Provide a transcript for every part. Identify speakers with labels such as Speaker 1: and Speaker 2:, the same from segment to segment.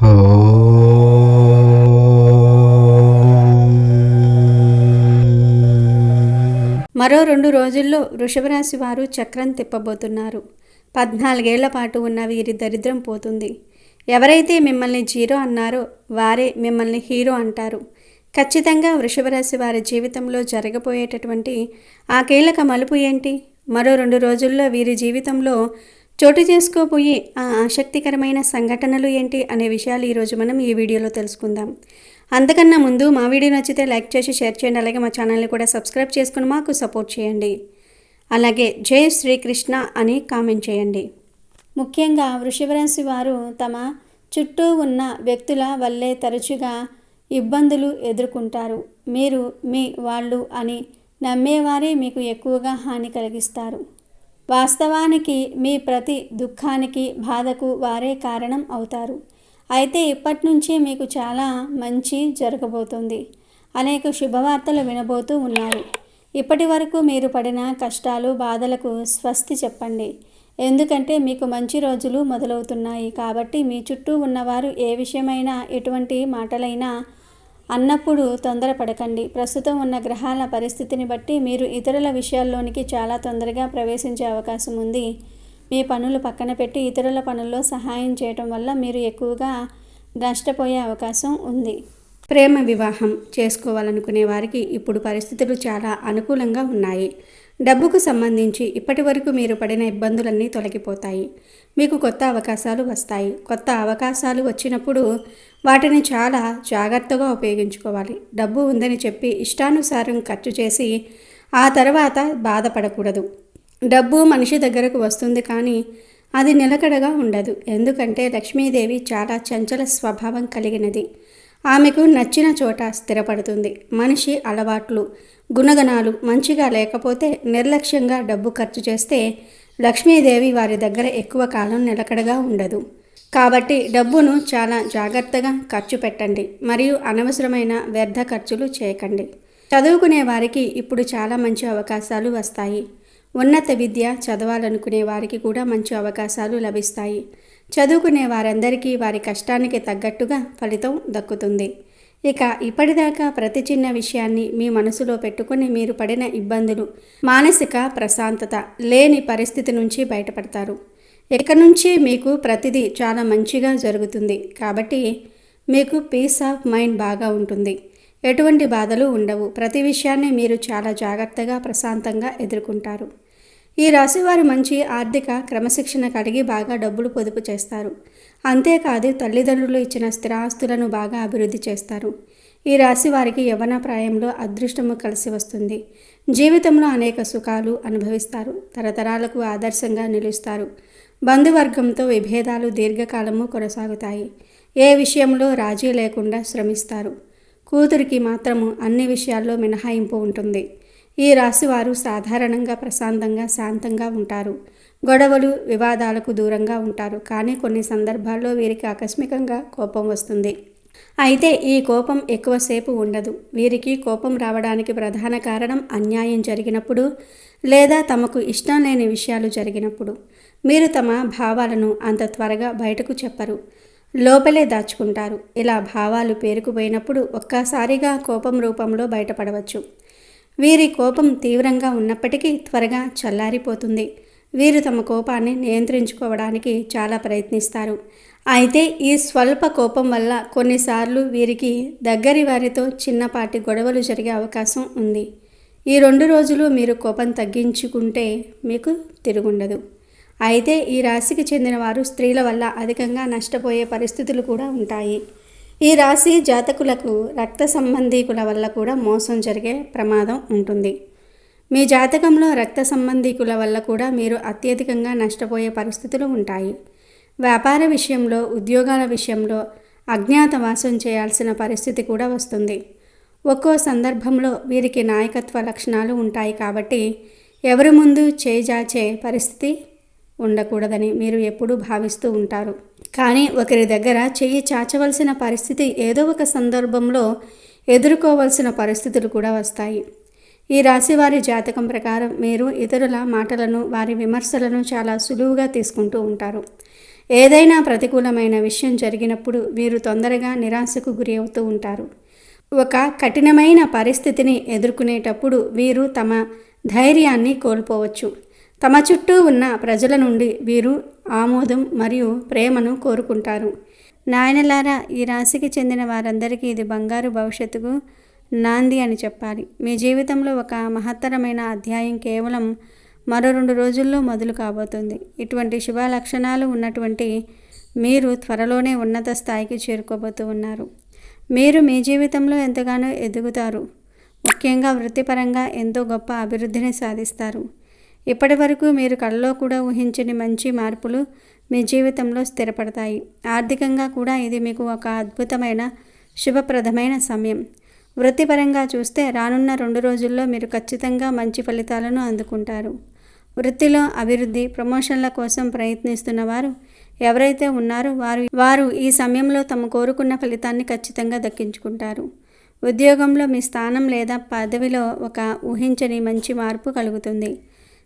Speaker 1: మరో 2 రోజుల్లో వృషభ రాశి వారు చక్రం తిప్పబోతున్నారు. 14 ఏళ్ల పాటు ఉన్న వీరి దరిద్రం పోతుంది. ఎవరైతే మిమ్మల్ని జీరో అన్నారో వారే మిమ్మల్ని హీరో అంటారు. ఖచ్చితంగా వృషభ రాశి వారి జీవితంలో జరగబోయేటటువంటి ఆ కీలక మలుపు ఏంటి? మరో 2 రోజుల్లో వీరి జీవితంలో చోటు చేసుకోబోయే ఆ ఆసక్తికరమైన సంఘటనలు ఏంటి అనే విషయాలు ఈరోజు మనం ఈ వీడియోలో తెలుసుకుందాం. అంతకన్నా ముందు మా వీడియో నచ్చితే లైక్ చేసి షేర్ చేయండి. అలాగే మా ఛానల్ని కూడా సబ్స్క్రైబ్ చేసుకుని మాకు సపోర్ట్ చేయండి. అలాగే జై శ్రీకృష్ణ అని కామెంట్ చేయండి. ముఖ్యంగా వృషభ రాశి వారు తమ చుట్టూ ఉన్న వ్యక్తుల వల్లే తరచుగా ఇబ్బందులు ఎదుర్కొంటారు. మీరు మీ వాళ్ళు అని నమ్మేవారే మీకు ఎక్కువగా హాని కలిగిస్తారు. వాస్తవానికి మీ ప్రతి దుఃఖానికి బాధకు వారే కారణం అవుతారు. అయితే ఇప్పటి నుంచి మీకు చాలా మంచి జరగబోతుంది. అనేక శుభవార్తలు వినబోతూ ఉన్నారు. ఇప్పటి వరకు మీరు పడిన కష్టాలు బాధలకు స్వస్తి చెప్పండి. ఎందుకంటే మీకు మంచి రోజులు మొదలవుతున్నాయి. కాబట్టి మీ చుట్టూ ఉన్నవారు ఏ విషయమైనా ఎటువంటి మాటలైనా అన్నప్పుడు తొందరపడకండి. ప్రస్తుతం ఉన్న గ్రహాల పరిస్థితిని బట్టి మీరు ఇతరుల విషయాల్లోనికి చాలా తొందరగా ప్రవేశించే అవకాశం ఉంది. మీ పనులు పక్కన పెట్టి ఇతరుల పనుల్లో సహాయం చేయటం వల్ల మీరు ఎక్కువగా నష్టపోయే అవకాశం ఉంది. ప్రేమ వివాహం చేసుకోవాలనుకునే వారికి ఇప్పుడు పరిస్థితులు చాలా అనుకూలంగా ఉన్నాయి. డబ్బుకు సంబంధించి ఇప్పటి వరకు మీరు పడిన ఇబ్బందులన్నీ తొలగిపోతాయి. మీకు కొత్త అవకాశాలు వస్తాయి. కొత్త అవకాశాలు వచ్చినప్పుడు వాటిని చాలా జాగ్రత్తగా ఉపయోగించుకోవాలి. డబ్బు ఉందని చెప్పి ఇష్టానుసారం ఖర్చు చేసి ఆ తర్వాత బాధపడకూడదు. డబ్బు మనిషి దగ్గరకు వస్తుంది కానీ అది నిలకడగా ఉండదు. ఎందుకంటే లక్ష్మీదేవి చాలా చంచల స్వభావం కలిగినది. ఆమెకు నచ్చిన చోట స్థిరపడుతుంది. మనిషి అలవాట్లు గుణగణాలు మంచిగా లేకపోతే నిర్లక్ష్యంగా డబ్బు ఖర్చు చేస్తే లక్ష్మీదేవి వారి దగ్గర ఎక్కువ కాలం నిలకడగా ఉండదు. కాబట్టి డబ్బును చాలా జాగ్రత్తగా ఖర్చు పెట్టండి. మరియు అనవసరమైన వ్యర్థ ఖర్చులు చేయకండి. చదువుకునే వారికి ఇప్పుడు చాలా మంచి అవకాశాలు వస్తాయి. ఉన్నత విద్య చదవాలనుకునే వారికి కూడా మంచి అవకాశాలు లభిస్తాయి. చదువుకునే వారందరికీ వారి కష్టానికి తగ్గట్టుగా ఫలితం దక్కుతుంది. ఇక ఇప్పటిదాకా ప్రతి చిన్న విషయాన్ని మీ మనసులో పెట్టుకుని మీరు పడిన ఇబ్బందులు, మానసిక ప్రశాంతత లేని పరిస్థితి నుంచి బయటపడతారు. ఇక నుంచి మీకు ప్రతిదీ చాలా మంచిగా జరుగుతుంది. కాబట్టి మీకు పీస్ ఆఫ్ మైండ్ బాగా ఉంటుంది. ఎటువంటి బాధలు ఉండవు. ప్రతి విషయాన్ని మీరు చాలా జాగ్రత్తగా ప్రశాంతంగా ఎదుర్కొంటారు. ఈ రాశివారు మంచి ఆర్థిక క్రమశిక్షణ కలిగి బాగా డబ్బులు పొదుపు చేస్తారు. అంతేకాదు తల్లిదండ్రులు ఇచ్చిన స్థిరాస్తులను బాగా అభివృద్ధి చేస్తారు. ఈ రాశి వారికి యవ్వన ప్రాయంలో అదృష్టము కలిసి వస్తుంది. జీవితంలో అనేక సుఖాలు అనుభవిస్తారు. తరతరాలకు ఆదర్శంగా నిలుస్తారు. బంధువర్గంతో విభేదాలు దీర్ఘకాలము కొనసాగుతాయి. ఏ విషయంలో రాజీ లేకుండా శ్రమిస్తారు. కూతురికి మాత్రము అన్ని విషయాల్లో మినహాయింపు ఉంటుంది. ఈ రాశివారు సాధారణంగా ప్రశాంతంగా శాంతంగా ఉంటారు. గొడవలు వివాదాలకు దూరంగా ఉంటారు. కానీ కొన్ని సందర్భాల్లో వీరికి ఆకస్మికంగా కోపం వస్తుంది. అయితే ఈ కోపం ఎక్కువసేపు ఉండదు. వీరికి కోపం రావడానికి ప్రధాన కారణం అన్యాయం జరిగినప్పుడు లేదా తమకు ఇష్టం లేని విషయాలు జరిగినప్పుడు. మీరు తమ భావాలను అంత త్వరగా బయటకు చెప్పరు. లోపలే దాచుకుంటారు. ఇలా భావాలు పేరుకుపోయినప్పుడు ఒక్కసారిగా కోపం రూపంలో బయటపడవచ్చు. వీరి కోపం తీవ్రంగా ఉన్నప్పటికీ త్వరగా చల్లారిపోతుంది. వీరు తమ కోపాన్ని నియంత్రించుకోవడానికి చాలా ప్రయత్నిస్తారు. అయితే ఈ స్వల్ప కోపం వల్ల కొన్నిసార్లు వీరికి దగ్గరి వారితో చిన్నపాటి గొడవలు జరిగే అవకాశం ఉంది. ఈ 2 రోజులు మీరు కోపం తగ్గించుకుంటే మీకు తిరుగుండదు. అయితే ఈ రాశికి చెందిన వారు స్త్రీల వల్ల అధికంగా నష్టపోయే పరిస్థితులు కూడా ఉంటాయి. ఈ రాశి జాతకులకు రక్త సంబంధీకుల వల్ల కూడా మోసం జరిగే ప్రమాదం ఉంటుంది. మీ జాతకంలో రక్త సంబంధీకుల వల్ల కూడా మీరు అత్యధికంగా నష్టపోయే పరిస్థితులు ఉంటాయి. వ్యాపార విషయంలో, ఉద్యోగాల విషయంలో అజ్ఞాతవాసం చేయాల్సిన పరిస్థితి కూడా వస్తుంది. ఒక్కో సందర్భంలో వీరికి నాయకత్వ లక్షణాలు ఉంటాయి. కాబట్టి ఎవరి ముందు చేజాచే పరిస్థితి ఉండకూడదని మీరు ఎప్పుడూ భావిస్తూ ఉంటారు. కానీ ఒకరి దగ్గర చెయ్యి చాచవలసిన పరిస్థితి ఏదో ఒక సందర్భంలో ఎదుర్కోవలసిన పరిస్థితులు కూడా వస్తాయి. ఈ రాశివారి జాతకం ప్రకారం మీరు ఇతరుల మాటలను, వారి విమర్శలను చాలా సులువుగా తీసుకుంటూ ఉంటారు. ఏదైనా ప్రతికూలమైన విషయం జరిగినప్పుడు వీరు తొందరగా నిరాశకు గురి అవుతూ ఉంటారు. ఒక కఠినమైన పరిస్థితిని ఎదుర్కొనేటప్పుడు వీరు తమ ధైర్యాన్ని కోల్పోవచ్చు. తమ చుట్టూ ఉన్న ప్రజల నుండి వీరు ఆమోదం మరియు ప్రేమను కోరుకుంటారు. నాయనలారా, ఈ రాశికి చెందిన వారందరికీ ఇది బంగారు భవిష్యత్తుకు నాంది అని చెప్పాలి. మీ జీవితంలో ఒక మహత్తరమైన అధ్యాయం కేవలం మరో 2 రోజుల్లో మొదలు కాబోతుంది. ఇటువంటి శుభ లక్షణాలు ఉన్నటువంటి మీరు త్వరలోనే ఉన్నత స్థాయికి చేరుకోబోతూ ఉన్నారు. మీరు మీ జీవితంలో ఎంతగానో ఎదుగుతారు. ముఖ్యంగా వృత్తిపరంగా ఎంతో గొప్ప అభివృద్ధిని సాధిస్తారు. ఇప్పటి వరకు మీరు కలలో కూడా ఊహించని మంచి మార్పులు మీ జీవితంలో స్థిరపడతాయి. ఆర్థికంగా కూడా ఇది మీకు ఒక అద్భుతమైన శుభప్రదమైన సమయం. వృత్తిపరంగా చూస్తే రానున్న 2 రోజుల్లో మీరు ఖచ్చితంగా మంచి ఫలితాలను అందుకుంటారు. వృత్తిలో అభివృద్ధి, ప్రమోషన్ల కోసం ప్రయత్నిస్తున్న వారు ఎవరైతే ఉన్నారో వారు ఈ సమయంలో తమ కోరుకున్న ఫలితాన్ని ఖచ్చితంగా దక్కించుకుంటారు. ఉద్యోగంలో మీ స్థానం లేదా పదవిలో ఒక ఊహించని మంచి మార్పు కలుగుతుంది.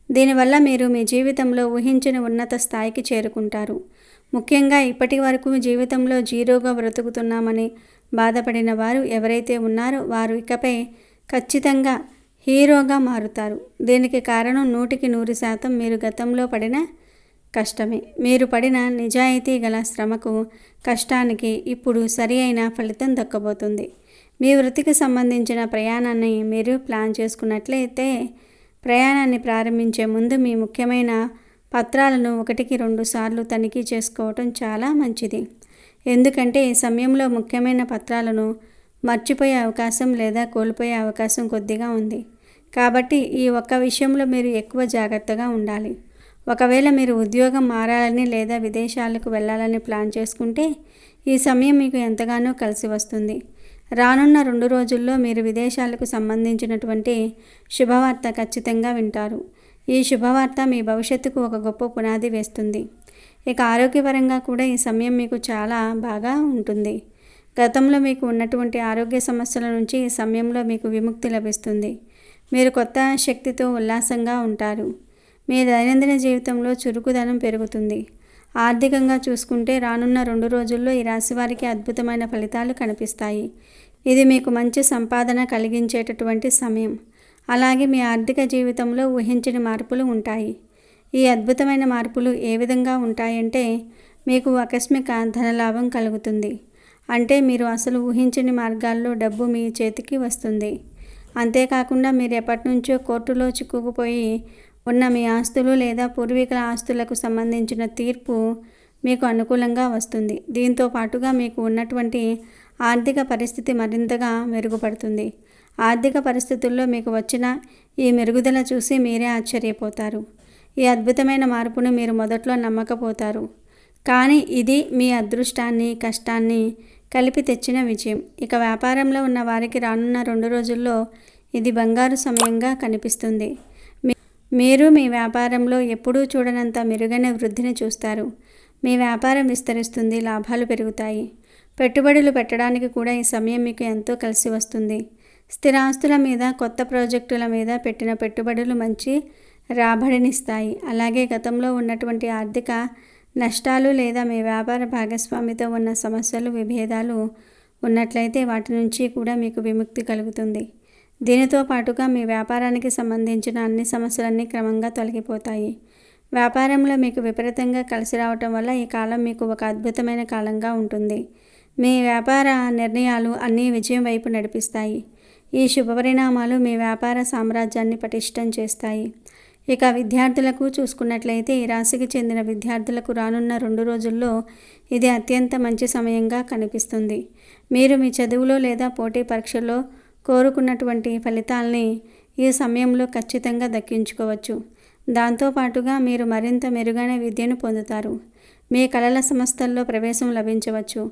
Speaker 1: దీనివల్ల మీరు మీ జీవితంలో ఊహించని ఉన్నత స్థాయికి చేరుకుంటారు. ముఖ్యంగా ఇప్పటి వరకు జీవితంలో జీరోగా బ్రతుకుతున్నామని బాధపడిన వారు ఎవరైతే ఉన్నారో వారు ఇకపై ఖచ్చితంగా హీరోగా మారుతారు. దీనికి కారణం 100% మీరు గతంలో పడిన కష్టమే. మీరు పడిన నిజాయితీ గల శ్రమకు, కష్టానికి ఇప్పుడు సరి అయిన ఫలితం దక్కబోతుంది. మీ వృత్తికి సంబంధించిన ప్రయాణాన్ని మీరు ప్లాన్ చేసుకున్నట్లయితే ప్రయాణాన్ని ప్రారంభించే ముందు మీ ముఖ్యమైన పత్రాలను 1కి 2 సార్లు తనిఖీ చేసుకోవటం చాలా మంచిది. ఎందుకంటే ఈ సమయంలో ముఖ్యమైన పత్రాలను మర్చిపోయే అవకాశం లేదా కోల్పోయే అవకాశం కొద్దిగా ఉంది. కాబట్టి ఈ ఒక్క విషయంలో మీరు ఎక్కువ జాగ్రత్తగా ఉండాలి. ఒకవేళ మీరు ఉద్యోగం మారాలని లేదా విదేశాలకు వెళ్ళాలని ప్లాన్ చేసుకుంటే ఈ సమయం మీకు ఎంతగానో కలిసి వస్తుంది. రానున్న 2 రోజుల్లో మీరు విదేశాలకు సంబంధించినటువంటి శుభవార్త ఖచ్చితంగా వింటారు. ఈ శుభవార్త మీ భవిష్యత్తుకు ఒక గొప్ప పునాది వేస్తుంది. ఇక ఆరోగ్యపరంగా కూడా ఈ సమయం మీకు చాలా బాగా ఉంటుంది. గతంలో మీకు ఉన్నటువంటి ఆరోగ్య సమస్యల నుంచి ఈ సమయంలో మీకు విముక్తి లభిస్తుంది. మీరు కొత్త శక్తితో ఉల్లాసంగా ఉంటారు. మీ దైనందిన జీవితంలో చురుకుదనం పెరుగుతుంది. ఆర్థికంగా చూసుకుంటే రానున్న 2 రోజుల్లో ఈ రాశి వారికి అద్భుతమైన ఫలితాలు కనిపిస్తాయి. ఇది మీకు మంచి సంపాదన కలిగించేటటువంటి సమయం. అలాగే మీ ఆర్థిక జీవితంలో ఊహించని మార్పులు ఉంటాయి. ఈ అద్భుతమైన మార్పులు ఏ విధంగా ఉంటాయంటే మీకు ఆకస్మిక ధనలాభం కలుగుతుంది. అంటే మీరు అసలు ఊహించని మార్గాల్లో డబ్బు మీ చేతికి వస్తుంది. అంతేకాకుండా మీరు ఎప్పటి నుంచో కోర్టులో చిక్కుకుపోయి ఉన్న మీ ఆస్తులు లేదా పూర్వీకుల ఆస్తులకు సంబంధించిన తీర్పు మీకు అనుకూలంగా వస్తుంది. దీంతో పాటుగా మీకు ఉన్నటువంటి ఆర్థిక పరిస్థితి మరింతగా మెరుగుపడుతుంది. ఆర్థిక పరిస్థితుల్లో మీకు వచ్చిన ఈ మెరుగుదల చూసి మీరే ఆశ్చర్యపోతారు. ఈ అద్భుతమైన మార్పును మీరు మొదట్లో నమ్మకపోతారు. కానీ ఇది మీ అదృష్టాన్ని, కష్టాన్ని కలిపి తెచ్చిన విజయం. ఇక వ్యాపారంలో ఉన్న వారికి రానున్న 2 రోజుల్లో ఇది బంగారు సమయంగా కనిపిస్తుంది. మీరు మీ వ్యాపారంలో ఎప్పుడూ చూడనంత మెరుగైన వృద్ధిని చూస్తారు. మీ వ్యాపారం విస్తరిస్తుంది, లాభాలు పెరుగుతాయి. పెట్టుబడులు పెట్టడానికి కూడా ఈ సమయం మీకు ఎంతో కలిసి వస్తుంది. స్థిరాస్తుల మీద, కొత్త ప్రాజెక్టుల మీద పెట్టిన పెట్టుబడులు మంచి రాబడినిస్తాయి. అలాగే గతంలో ఉన్నటువంటి ఆర్థిక నష్టాలు లేదా మీ వ్యాపార భాగస్వామితో ఉన్న సమస్యలు, విభేదాలు ఉన్నట్లయితే వాటి నుంచి కూడా మీకు విముక్తి కలుగుతుంది. దీనితో పాటుగా మీ వ్యాపారానికి సంబంధించిన అన్ని సమస్యలన్నీ క్రమంగా తొలగిపోతాయి. వ్యాపారంలో మీకు విపరీతంగా కలిసి రావటం వల్ల ఈ కాలం మీకు ఒక అద్భుతమైన కాలంగా ఉంటుంది. మీ వ్యాపార నిర్ణయాలు అన్నీ విజయం వైపు నడిపిస్తాయి. ఈ శుభపరిణామాలు మీ వ్యాపార సామ్రాజ్యాన్ని పటిష్టం చేస్తాయి. ఇక విద్యార్థులకు చూసుకున్నట్లయితే ఈ రాశికి చెందిన విద్యార్థులకు రానున్న 2 రోజుల్లో ఇది అత్యంత మంచి సమయంగా కనిపిస్తుంది. మీరు మీ చదువులో లేదా పోటీ పరీక్షల్లో కోరుకున్నటువంటి ఫలితాల్ని ఈ సమయంలో ఖచ్చితంగా దక్కించుకోవచ్చు. దాంతోపాటుగా మీరు మరింత మెరుగైన విద్యను పొందుతారు. మీ కళల సంస్థల్లో ప్రవేశం లభించవచ్చు.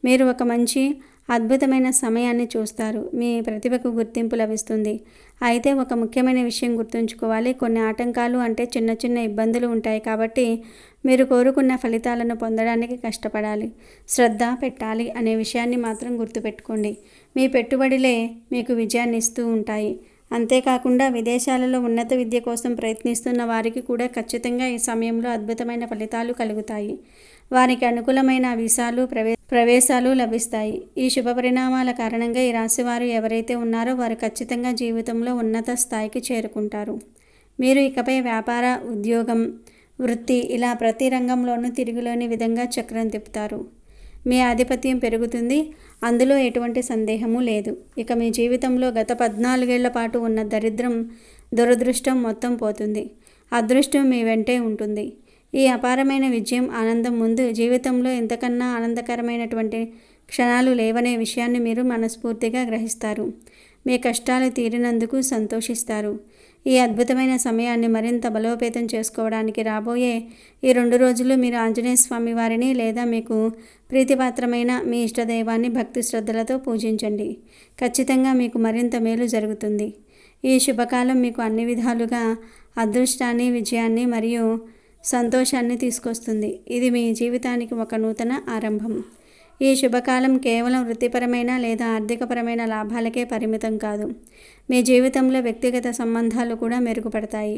Speaker 1: మీరు ఒక మంచి అద్భుతమైన సమయాన్ని చూస్తారు. మీ ప్రతిభకు గుర్తింపు లభిస్తుంది. అయితే ఒక ముఖ్యమైన విషయం గుర్తుంచుకోవాలి. కొన్ని ఆటంకాలు అంటే చిన్న చిన్న ఇబ్బందులు ఉంటాయి. కాబట్టి మీరు కోరుకున్న ఫలితాలను పొందడానికి కష్టపడాలి, శ్రద్ధ పెట్టాలి అనే విషయాన్ని మాత్రం గుర్తుపెట్టుకోండి. మీ పెట్టుబడులే మీకు విజయాన్ని ఇస్తూ ఉంటాయి. అంతేకాకుండా విదేశాలలో ఉన్నత విద్య కోసం ప్రయత్నిస్తున్న వారికి కూడా ఖచ్చితంగా ఈ సమయంలో అద్భుతమైన ఫలితాలు కలుగుతాయి. వారికి అనుకూలమైన వీసాలు ప్రవేశాలు లభిస్తాయి. ఈ శుభ పరిణామాల కారణంగా ఈ రాశివారు ఎవరైతే ఉన్నారో వారు ఖచ్చితంగా జీవితంలో ఉన్నత స్థాయికి చేరుకుంటారు. మీరు ఇకపై వ్యాపార, ఉద్యోగం, వృత్తి ఇలా ప్రతి రంగంలోనూ తిరుగులేని విధంగా చక్రం తిప్పుతారు. మీ ఆధిపత్యం పెరుగుతుంది, అందులో ఎటువంటి సందేహము లేదు. ఇక మీ జీవితంలో గత 14 ఏళ్ల పాటు ఉన్న దరిద్రం, దురదృష్టం మొత్తం పోతుంది. అదృష్టం మీ వెంటే ఉంటుంది. ఈ అపారమైన విజయం, ఆనందం ముందు జీవితంలో ఇంతకన్నా ఆనందకరమైనటువంటి క్షణాలు లేవనే విషయాన్ని మీరు మనస్ఫూర్తిగా గ్రహిస్తారు. మీ కష్టాలు తీరినందుకు సంతోషిస్తారు. ఈ అద్భుతమైన సమయాన్ని మరింత బలోపేతం చేసుకోవడానికి రాబోయే ఈ 2 రోజులు మీరు ఆంజనేయ స్వామి వారిని లేదా మీకు ప్రీతిపాత్రమైన మీ ఇష్టదైవాన్ని భక్తి శ్రద్ధలతో పూజించండి. ఖచ్చితంగా మీకు మరింత మేలు జరుగుతుంది. ఈ శుభకాలం మీకు అన్ని విధాలుగా అదృష్టాన్ని, విజయాన్ని మరియు సంతోషాన్ని తీసుకొస్తుంది. ఇది మీ జీవితానికి ఒక నూతన ఆరంభం. ఈ శుభకాలం కేవలం వృత్తిపరమైన లేదా ఆర్థికపరమైన లాభాలకే పరిమితం కాదు. మీ జీవితంలో వ్యక్తిగత సంబంధాలు కూడా మెరుగుపడతాయి.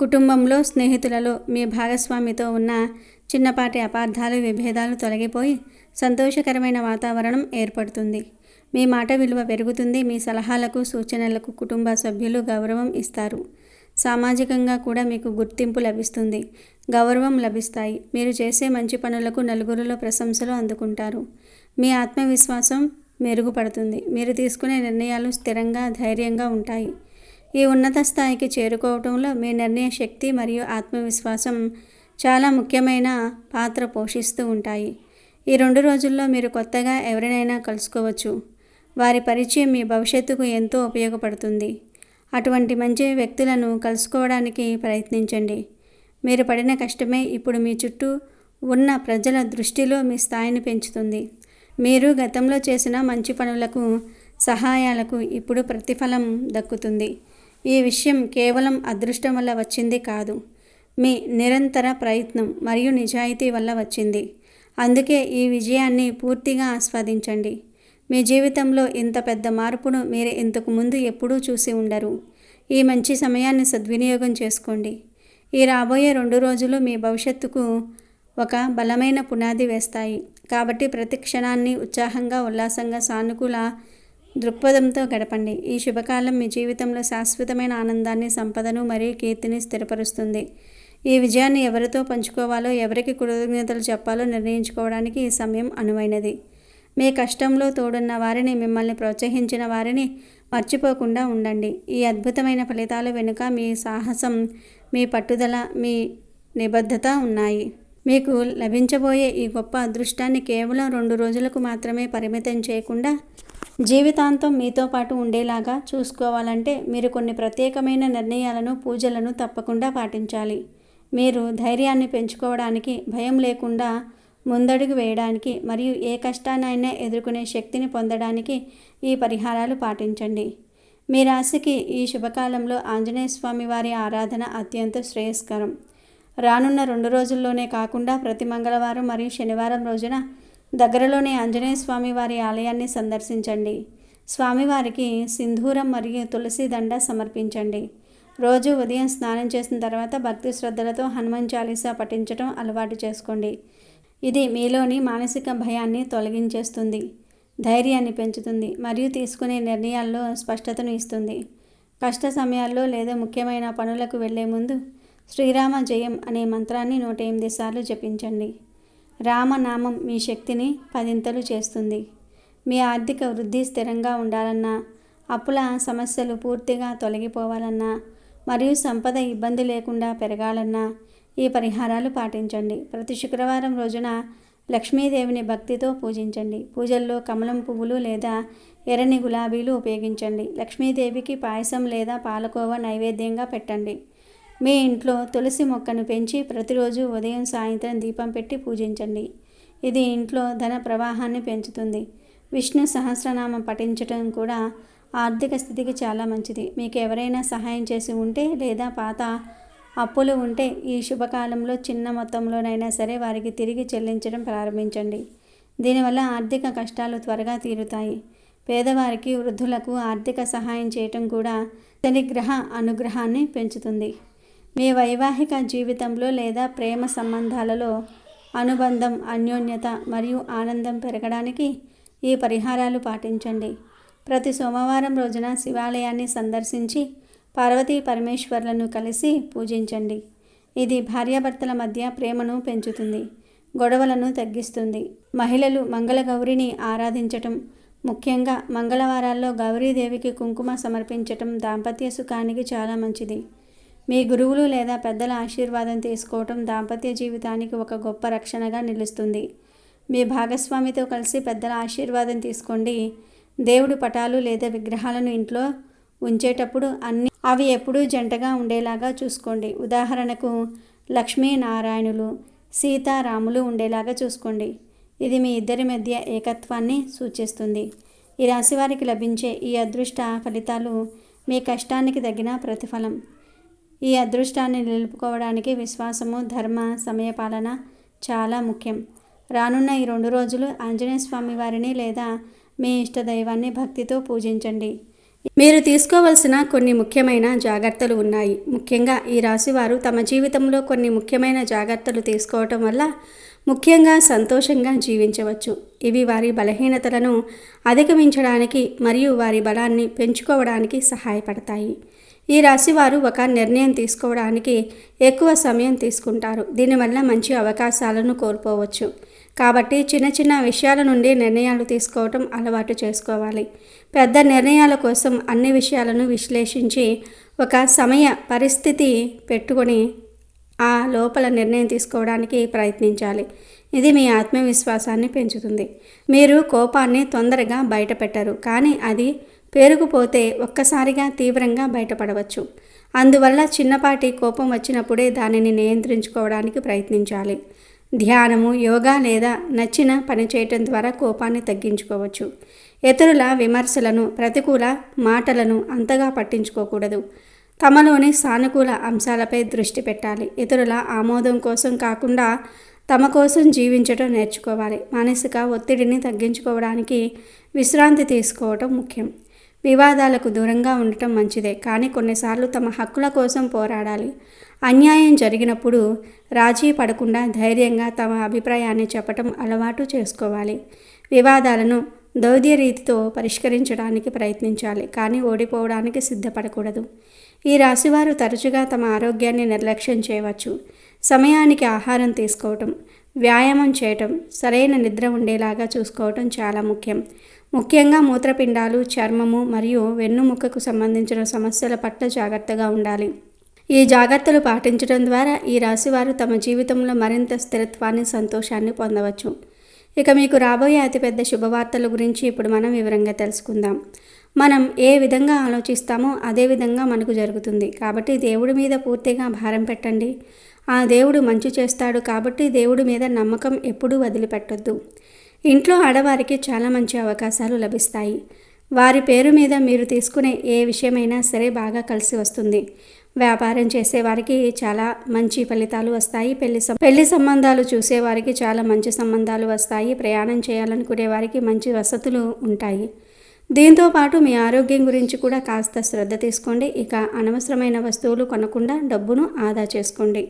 Speaker 1: కుటుంబంలో, స్నేహితులలో మీ భాగస్వామితో ఉన్న చిన్నపాటి అపార్థాలు, విభేదాలు తొలగిపోయి సంతోషకరమైన వాతావరణం ఏర్పడుతుంది. మీ మాట విలువ పెరుగుతుంది. మీ సలహాలకు, సూచనలకు కుటుంబ సభ్యులు గౌరవం ఇస్తారు. సామాజికంగా కూడా మీకు గుర్తింపు లభిస్తుంది, గౌరవం లభిస్తాయి. మీరు చేసే మంచి పనులకు నలుగురిలో ప్రశంసలు అందుకుంటారు. మీ ఆత్మవిశ్వాసం మెరుగుపడుతుంది. మీరు తీసుకునే నిర్ణయాలు స్థిరంగా, ధైర్యంగా ఉంటాయి. ఈ ఉన్నత స్థాయికి చేరుకోవడంలో మీ నిర్ణయ శక్తి మరియు ఆత్మవిశ్వాసం చాలా ముఖ్యమైన పాత్ర పోషిస్తూ ఉంటాయి. ఈ 2 రోజుల్లో మీరు కొత్తగా ఎవరినైనా కలుసుకోవచ్చు. వారి పరిచయం మీ భవిష్యత్తుకు ఎంతో ఉపయోగపడుతుంది. అటువంటి మంచి వ్యక్తులను కలుసుకోవడానికి ప్రయత్నించండి. మీరు పడిన కష్టమే ఇప్పుడు మీ చుట్టూ ఉన్న ప్రజల దృష్టిలో మీ స్థాయిని పెంచుతుంది. మీరు గతంలో చేసిన మంచి పనులకు, సహాయాలకు ఇప్పుడు ప్రతిఫలం దక్కుతుంది. ఈ విషయం కేవలం అదృష్టం వల్ల వచ్చింది కాదు, మీ నిరంతర ప్రయత్నం మరియు నిజాయితీ వల్ల వచ్చింది. అందుకే ఈ విజయాన్ని పూర్తిగా ఆస్వాదించండి. మీ జీవితంలో ఇంత పెద్ద మార్పును మీరు ఇంతకు ముందు ఎప్పుడూ చూసి ఉండరు. ఈ మంచి సమయాన్ని సద్వినియోగం చేసుకోండి. ఈ రాబోయే 2 రోజులు మీ భవిష్యత్తుకు ఒక బలమైన పునాది వేస్తాయి. కాబట్టి ప్రతి క్షణాన్ని ఉత్సాహంగా, ఉల్లాసంగా, సానుకూల దృక్పథంతో గడపండి. ఈ శుభకాలం మీ జీవితంలో శాశ్వతమైన ఆనందాన్ని, సంపదను మరియు కీర్తిని స్థిరపరుస్తుంది. ఈ విజయాన్ని ఎవరితో పంచుకోవాలో, ఎవరికి కృతజ్ఞతలు చెప్పాలో నిర్ణయించుకోవడానికి ఈ సమయం అనువైనది. మీ కష్టంలో తోడున్న వారిని, మిమ్మల్ని ప్రోత్సహించిన వారిని మర్చిపోకుండా ఉండండి. ఈ అద్భుతమైన ఫలితాల వెనుక మీ సాహసం, మీ పట్టుదల, మీ నిబద్ధత ఉన్నాయి. మీకు లభించబోయే ఈ గొప్ప అదృష్టాన్ని కేవలం 2 రోజులకు మాత్రమే పరిమితం చేయకుండా జీవితాంతం మీతో పాటు ఉండేలాగా చూసుకోవాలంటే మీరు కొన్ని ప్రత్యేకమైన నిర్ణయాలను, పూజలను తప్పకుండా పాటించాలి. మీరు ధైర్యాన్ని పెంచుకోవడానికి, భయం లేకుండా ముందడుగు వేయడానికి మరియు ఏ కష్టాన్నైనా ఎదుర్కొనే శక్తిని పొందడానికి ఈ పరిహారాలు పాటించండి. మీ రాశికి ఈ శుభకాలంలో ఆంజనేయ స్వామి వారి ఆరాధన అత్యంత శ్రేయస్కరం. రానున్న 2 రోజుల్లోనే కాకుండా ప్రతి మంగళవారం మరియు శనివారం రోజున దగ్గరలోని ఆంజనేయ స్వామి వారి ఆలయాన్ని సందర్శించండి. స్వామివారికి సింధూరం మరియు తులసి దండ సమర్పించండి. రోజు ఉదయం స్నానం చేసిన తర్వాత భక్తి శ్రద్ధలతో హనుమాన్ చాలీసా పఠించడం అలవాటు చేసుకోండి. ఇది మీలోని మానసిక భయాన్ని తొలగించేస్తుంది, ధైర్యాన్ని పెంచుతుంది మరియు తీసుకునే నిర్ణయాల్లో స్పష్టతను ఇస్తుంది. కష్ట సమయాల్లో లేదా ముఖ్యమైన పనులకు వెళ్లే ముందు శ్రీరామ జయం అనే మంత్రాన్ని 108 సార్లు జపించండి. రామనామం మీ శక్తిని 10 చేస్తుంది. మీ ఆర్థిక వృద్ధి స్థిరంగా ఉండాలన్నా, అప్పుల సమస్యలు పూర్తిగా తొలగిపోవాలన్నా మరియు సంపద ఇబ్బంది లేకుండా పెరగాలన్నా ఈ పరిహారాలు పాటించండి. ప్రతి శుక్రవారం రోజున లక్ష్మీదేవిని భక్తితో పూజించండి. పూజల్లో కమలం పువ్వులు లేదా ఎర్రని గులాబీలు ఉపయోగించండి. లక్ష్మీదేవికి పాయసం లేదా పాలకోవా నైవేద్యంగా పెట్టండి. మీ ఇంట్లో తులసి మొక్కను పెంచి ప్రతిరోజు ఉదయం, సాయంత్రం దీపం పెట్టి పూజించండి. ఇది ఇంట్లో ధన ప్రవాహాన్ని పెంచుతుంది. విష్ణు సహస్రనామం పఠించడం కూడా ఆర్థిక స్థితికి చాలా మంచిది. మీకు ఎవరైనా సహాయం చేసి ఉంటే లేదా పాత అప్పులు ఉంటే ఈ శుభకాలంలో చిన్న మొత్తంలోనైనా సరే వారికి తిరిగి చెల్లించడం ప్రారంభించండి. దీనివల్ల ఆర్థిక కష్టాలు త్వరగా తీరుతాయి. పేదవారికి, వృద్ధులకు ఆర్థిక సహాయం చేయటం కూడా శనిగ్రహ అనుగ్రహాన్ని పెంచుతుంది. మీ వైవాహిక జీవితంలో లేదా ప్రేమ సంబంధాలలో అనుబంధం, అన్యోన్యత మరియు ఆనందం పెరగడానికి ఈ పరిహారాలు పాటించండి. ప్రతి సోమవారం రోజున శివాలయాన్ని సందర్శించి పార్వతీ పరమేశ్వర్లను కలిసి పూజించండి. ఇది భార్యాభర్తల మధ్య ప్రేమను పెంచుతుంది, గొడవలను తగ్గిస్తుంది. మహిళలు మంగళగౌరిని ఆరాధించటం, ముఖ్యంగా మంగళవారాల్లో గౌరీదేవికి కుంకుమ సమర్పించటం దాంపత్య సుఖానికి చాలా మంచిది. మీ గురువులు లేదా పెద్దల ఆశీర్వాదం తీసుకోవటం దాంపత్య జీవితానికి ఒక గొప్ప రక్షణగా నిలుస్తుంది. మీ భాగస్వామితో కలిసి పెద్దల ఆశీర్వాదం తీసుకోండి. దేవుడి పటాలు లేదా విగ్రహాలను ఇంట్లో ఉంచేటప్పుడు అవి ఎప్పుడూ జంటగా ఉండేలాగా చూసుకోండి. ఉదాహరణకు లక్ష్మీనారాయణులు, సీతారాములు ఉండేలాగా చూసుకోండి. ఇది మీ ఇద్దరి మధ్య ఏకత్వాన్ని సూచిస్తుంది. ఈ రాశివారికి లభించే ఈ అదృష్ట ఫలితాలు మీ కష్టానికి తగిన ప్రతిఫలం. ఈ అదృష్టాన్ని నిలుపుకోవడానికి విశ్వాసము, ధర్మ, సమయపాలన చాలా ముఖ్యం. రానున్న ఈ 2 రోజులు ఆంజనేయ స్వామి వారిని లేదా మీ ఇష్టదైవాన్ని భక్తితో పూజించండి. మీరు తీసుకోవలసిన కొన్ని ముఖ్యమైన జాగ్రత్తలు ఉన్నాయి. ముఖ్యంగా ఈ రాశివారు తమ జీవితంలో కొన్ని ముఖ్యమైన జాగ్రత్తలు తీసుకోవటం వల్ల ముఖ్యంగా సంతోషంగా జీవించవచ్చు. ఇవి వారి బలహీనతలను అధిగమించడానికి మరియు వారి బలాన్ని పెంచుకోవడానికి సహాయపడతాయి. ఈ రాశివారు ఒక నిర్ణయం తీసుకోవడానికి ఎక్కువ సమయం తీసుకుంటారు. దీనివల్ల మంచి అవకాశాలను కోల్పోవచ్చు. కాబట్టి చిన్న చిన్న విషయాల నుండి నిర్ణయాలు తీసుకోవటం అలవాటు చేసుకోవాలి. పెద్ద నిర్ణయాల కోసం అన్ని విషయాలను విశ్లేషించి ఒక సమయ పరిస్థితి పెట్టుకొని ఆ లోపల నిర్ణయం తీసుకోవడానికి ప్రయత్నించాలి. ఇది మీ ఆత్మవిశ్వాసాన్ని పెంచుతుంది. మీరు కోపాన్ని తొందరగా బయటపెట్టరు, కానీ అది పేరుకుపోతే ఒక్కసారిగా తీవ్రంగా బయటపడవచ్చు. అందువల్ల చిన్నపాటి కోపం వచ్చినప్పుడే దానిని నియంత్రించుకోవడానికి ప్రయత్నించాలి. ధ్యానము, యోగా లేదా నచ్చిన పని చేయటం ద్వారా కోపాన్ని తగ్గించుకోవచ్చు. ఇతరుల విమర్శలను, ప్రతికూల మాటలను అంతగా పట్టించుకోకూడదు. తమలోని సానుకూల అంశాలపై దృష్టి పెట్టాలి. ఇతరుల ఆమోదం కోసం కాకుండా తమ కోసం జీవించటం నేర్చుకోవాలి. మానసిక ఒత్తిడిని తగ్గించుకోవడానికి విశ్రాంతి తీసుకోవటం ముఖ్యం. వివాదాలకు దూరంగా ఉండటం మంచిదే, కానీ కొన్నిసార్లు తమ హక్కుల కోసం పోరాడాలి. అన్యాయం జరిగినప్పుడు రాజీ పడకుండా ధైర్యంగా తమ అభిప్రాయాన్ని చెప్పటం అలవాటు చేసుకోవాలి. వివాదాలను దౌర్యరీతితో పరిష్కరించడానికి ప్రయత్నించాలి, కానీ ఓడిపోవడానికి సిద్ధపడకూడదు. ఈ రాశివారు తరచుగా తమ ఆరోగ్యాన్ని నిర్లక్ష్యం చేయవచ్చు. సమయానికి ఆహారం తీసుకోవటం, వ్యాయామం చేయటం, సరైన నిద్ర ఉండేలాగా చూసుకోవటం చాలా ముఖ్యం. ముఖ్యంగా మూత్రపిండాలు, చర్మము మరియు వెన్నుముక్కకు సంబంధించిన సమస్యల పట్ల జాగ్రత్తగా ఉండాలి. ఈ జాగ్రత్తలు పాటించడం ద్వారా ఈ రాశివారు తమ జీవితంలో మరింత స్థిరత్వాన్ని, సంతోషాన్ని పొందవచ్చు. ఇక మీకు రాబోయే అతిపెద్ద శుభవార్తల గురించి ఇప్పుడు మనం వివరంగా తెలుసుకుందాం. మనం ఏ విధంగా ఆలోచిస్తామో అదే విధంగా మనకు జరుగుతుంది. కాబట్టి దేవుడి మీద పూర్తిగా భారం పెట్టండి. ఆ దేవుడు మంచి చేస్తాడు కాబట్టి దేవుడి మీద నమ్మకం ఎప్పుడూ వదిలిపెట్టొద్దు. ఇంట్లో ఆడవారికి చాలా మంచి అవకాశాలు లభిస్తాయి. వారి పేరు మీద మీరు తీసుకునే ఏ విషయమైనా సరే బాగా కలిసి వస్తుంది. వ్యాపారం చేసేవారికి చాలా మంచి ఫలితాలు వస్తాయి. పెళ్లి సంబంధాలు చూసేవారికి చాలా మంచి సంబంధాలు వస్తాయి. ప్రయాణం చేయాలనుకునే వారికి మంచి వసతులు ఉంటాయి. దీంతోపాటు మీ ఆరోగ్యం గురించి కూడా కాస్త శ్రద్ధ తీసుకోండి. ఇక అనవసరమైన వస్తువులు కొనకుండా డబ్బును ఆదా చేసుకోండి.